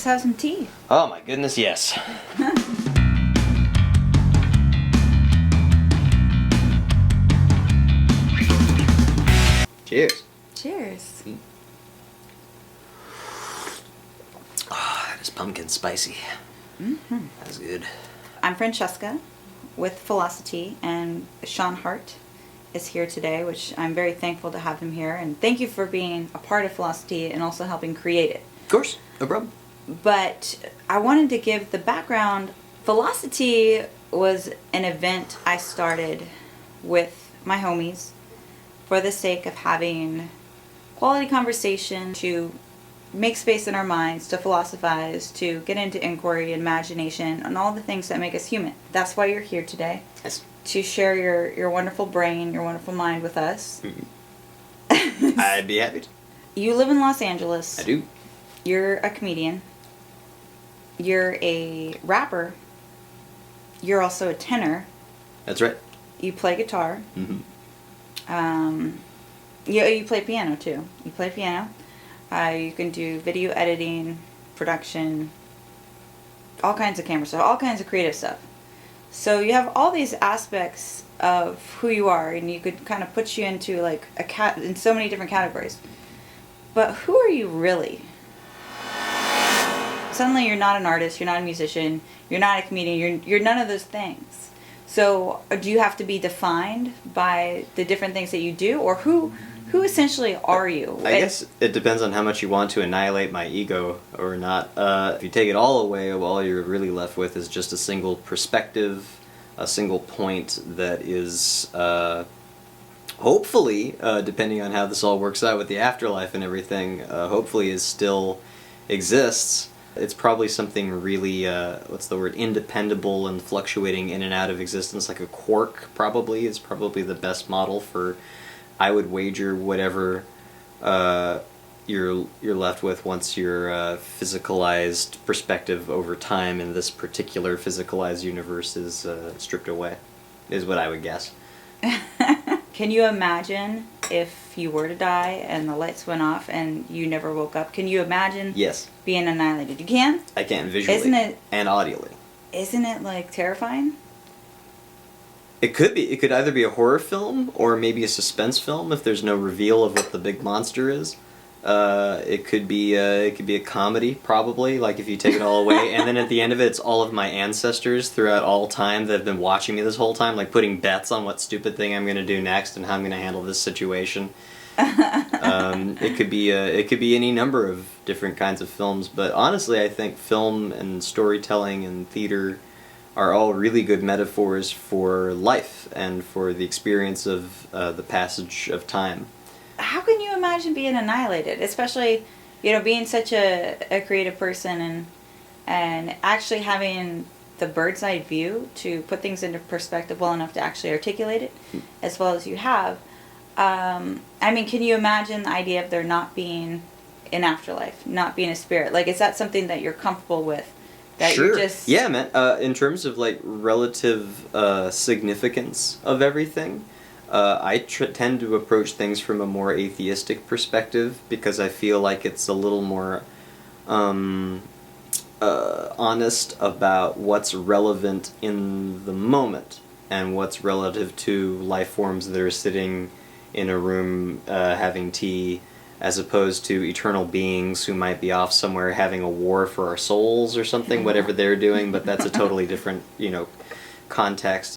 Let's have some tea. Oh my goodness, yes. Cheers. Cheers. Oh, that is pumpkin spicy. Mm-hmm. That's good. I'm Francesca with Philosotea, and Sean Hart is here today, which I'm very thankful to have him here. And thank you for being a part of Philosotea and also helping create it. Of course, no problem. But I wanted to give the background. Philosotea was an event I started with my homies for the sake of having quality conversation, to make space in our minds, to philosophize, to get into inquiry, imagination, and all the things that make us human.3That's why you're here today. Yes. To share your wonderful brain, your wonderful mind with us. Mm-hmm. I'd be happy to. You live in Los Angeles. I do. You're a comedian. You're a rapper. You're also a tenor. That's right. You play guitar. Mm-hmm. You play piano too. You play piano. You can do video editing, production, all kinds of camera stuff, all kinds of creative stuff. So you have all these aspects of who you are, and you could kind of put you into like in so many different categories. But who are you really? Suddenly you're not an artist, you're not a musician, you're not a comedian, you're none of those things. So do you have to be defined by the different things that you do, or who essentially are you? I guess it depends on how much you want to annihilate my ego or not. If you take it all away, all you're really left with is just a single perspective, a single point that is hopefully, depending on how this all works out with the afterlife and everything, hopefully is still exists. It's probably something really, independable and fluctuating in and out of existence, like a quark probably is probably the best model for, I would wager, whatever you're left with once your physicalized perspective over time in this particular physicalized universe is stripped away, is what I would guess. Can you imagine if you were to die and the lights went off and you never woke up? Can you imagine Yes. being annihilated? You can? I can, visually. Isn't it, and audially. Isn't it like terrifying? It could be. It could either be a horror film or maybe a suspense film if there's no reveal of what the big monster is. It could be a comedy, probably, like if you take it all away, and then at the end of it, it's all of my ancestors throughout all time that have been watching me this whole time, like putting bets on what stupid thing I'm going to do next and how I'm going to handle this situation. It could be any number of different kinds of films, but honestly, I think film and storytelling and theater are all really good metaphors for life and for the experience of the passage of time. How can you imagine being annihilated, especially, being such a creative person and actually having the bird's eye view to put things into perspective well enough to actually articulate it as well as you have? Can you imagine the idea of there not being an afterlife, not being a spirit? Like, is that something that you're comfortable with? That Sure. You're just... Yeah, man. In terms of like relative significance of everything, I tend to approach things from a more atheistic perspective because I feel like it's a little more honest about what's relevant in the moment and what's relative to life forms that are sitting in a room having tea, as opposed to eternal beings who might be off somewhere having a war for our souls or something, whatever they're doing, but that's a totally different, context.